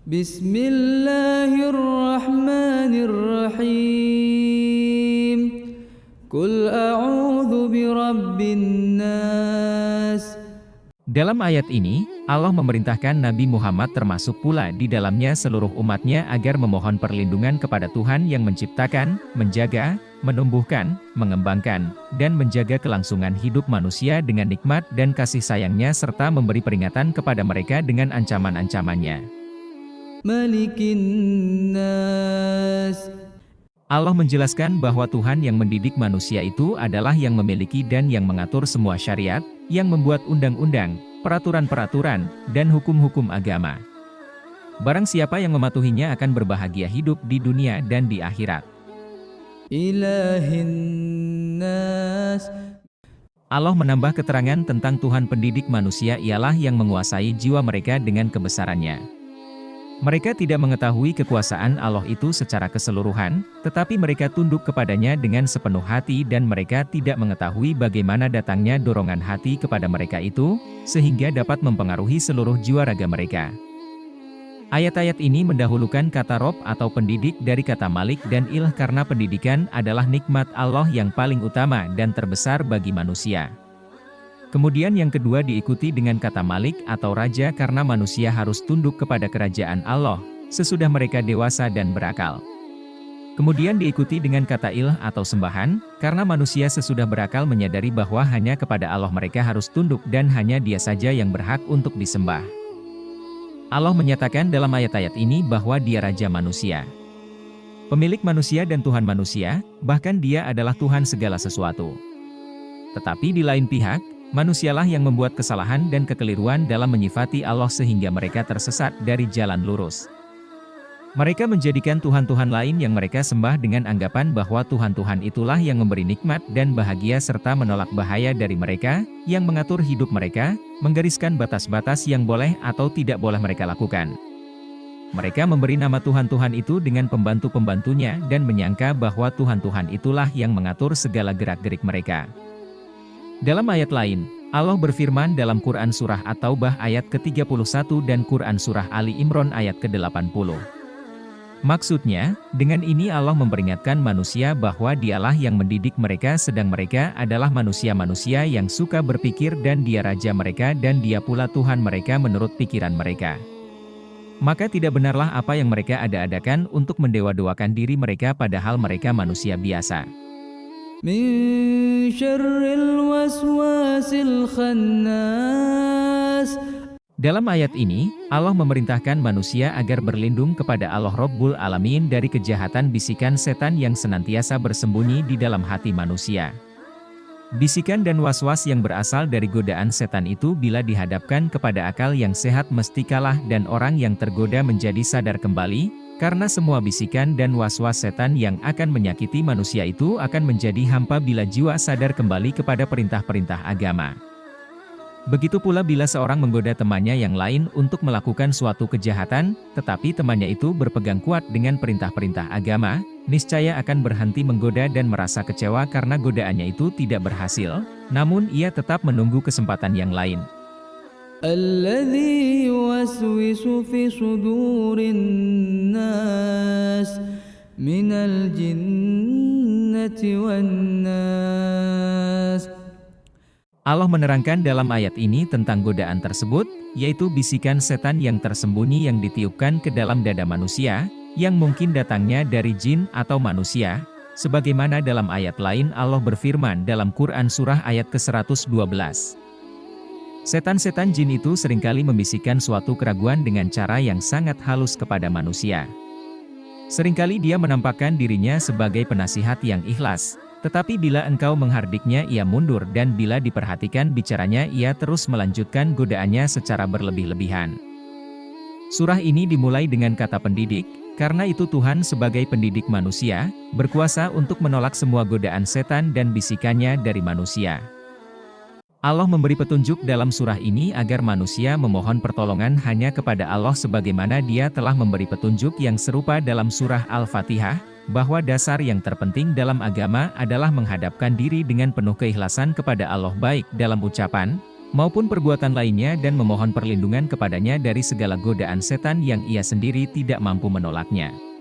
Bismillahirrahmanirrahim. Qul a'udzu birabbin nas. Dalam ayat ini, Allah memerintahkan Nabi Muhammad termasuk pula di dalamnya seluruh umatnya agar memohon perlindungan kepada Tuhan yang menciptakan, menjaga, menumbuhkan, mengembangkan, dan menjaga kelangsungan hidup manusia dengan nikmat dan kasih sayangnya serta memberi peringatan kepada mereka dengan ancaman-ancamannya. Malikin nas. Allah menjelaskan bahwa Tuhan yang mendidik manusia itu adalah yang memiliki dan yang mengatur semua syariat, yang membuat undang-undang, peraturan-peraturan, dan hukum-hukum agama. Barang siapa yang mematuhinya akan berbahagia hidup di dunia dan di akhirat. Ilahin nas. Allah menambah keterangan tentang Tuhan pendidik manusia ialah yang menguasai jiwa mereka dengan kebesarannya. Mereka tidak mengetahui kekuasaan Allah itu secara keseluruhan, tetapi mereka tunduk kepadanya dengan sepenuh hati dan mereka tidak mengetahui bagaimana datangnya dorongan hati kepada mereka itu, sehingga dapat mempengaruhi seluruh jiwa raga mereka. Ayat-ayat ini mendahulukan kata Rob atau pendidik dari kata Malik dan Ilah karena pendidikan adalah nikmat Allah yang paling utama dan terbesar bagi manusia. Kemudian yang kedua diikuti dengan kata Malik atau Raja karena manusia harus tunduk kepada kerajaan Allah, sesudah mereka dewasa dan berakal. Kemudian diikuti dengan kata Ilah atau sembahan, karena manusia sesudah berakal menyadari bahwa hanya kepada Allah mereka harus tunduk dan hanya Dia saja yang berhak untuk disembah. Allah menyatakan dalam ayat-ayat ini bahwa Dia Raja manusia. Pemilik manusia dan Tuhan manusia, bahkan Dia adalah Tuhan segala sesuatu. Tetapi di lain pihak, manusialah yang membuat kesalahan dan kekeliruan dalam menyifati Allah sehingga mereka tersesat dari jalan lurus. Mereka menjadikan Tuhan-Tuhan lain yang mereka sembah dengan anggapan bahwa Tuhan-Tuhan itulah yang memberi nikmat dan bahagia serta menolak bahaya dari mereka, yang mengatur hidup mereka, menggariskan batas-batas yang boleh atau tidak boleh mereka lakukan. Mereka memberi nama Tuhan-Tuhan itu dengan pembantu-pembantunya dan menyangka bahwa Tuhan-Tuhan itulah yang mengatur segala gerak-gerik mereka. Dalam ayat lain, Allah berfirman dalam Quran Surah At-Taubah ayat ke-31 dan Quran Surah Ali Imran ayat ke-80. Maksudnya, dengan ini Allah memperingatkan manusia bahwa Dialah yang mendidik mereka sedang mereka adalah manusia-manusia yang suka berpikir dan Dia Raja mereka dan Dia pula Tuhan mereka menurut pikiran mereka. Maka tidak benarlah apa yang mereka ada-adakan untuk mendewa-dewakan diri mereka padahal mereka manusia biasa. Min syarril waswasil khannas. Dalam ayat ini, Allah memerintahkan manusia agar berlindung kepada Allah Rabbul Alamin dari kejahatan bisikan setan yang senantiasa bersembunyi di dalam hati manusia. Bisikan dan waswas yang berasal dari godaan setan itu bila dihadapkan kepada akal yang sehat mesti kalah dan orang yang tergoda menjadi sadar kembali, karena semua bisikan dan waswas setan yang akan menyakiti manusia itu akan menjadi hampa bila jiwa sadar kembali kepada perintah-perintah agama. Begitu pula bila seorang menggoda temannya yang lain untuk melakukan suatu kejahatan, tetapi temannya itu berpegang kuat dengan perintah-perintah agama, niscaya akan berhenti menggoda dan merasa kecewa karena godaannya itu tidak berhasil, namun ia tetap menunggu kesempatan yang lain. Alladzi yuwaswisu fi sudurin nas minal jinnati wan nas. Allah menerangkan dalam ayat ini tentang godaan tersebut, yaitu bisikan setan yang tersembunyi yang ditiupkan ke dalam dada manusia, yang mungkin datangnya dari jin atau manusia, sebagaimana dalam ayat lain Allah berfirman dalam Quran Surah ayat ke-112. Setan-setan jin itu seringkali membisikkan suatu keraguan dengan cara yang sangat halus kepada manusia. Seringkali dia menampakkan dirinya sebagai penasihat yang ikhlas, tetapi bila engkau menghardiknya ia mundur dan bila diperhatikan bicaranya ia terus melanjutkan godaannya secara berlebih-lebihan. Surah ini dimulai dengan kata pendidik, karena itu Tuhan sebagai pendidik manusia, berkuasa untuk menolak semua godaan setan dan bisikannya dari manusia. Allah memberi petunjuk dalam surah ini agar manusia memohon pertolongan hanya kepada Allah sebagaimana Dia telah memberi petunjuk yang serupa dalam surah Al-Fatihah, bahwa dasar yang terpenting dalam agama adalah menghadapkan diri dengan penuh keikhlasan kepada Allah baik dalam ucapan, maupun perbuatan lainnya dan memohon perlindungan kepadanya dari segala godaan setan yang ia sendiri tidak mampu menolaknya.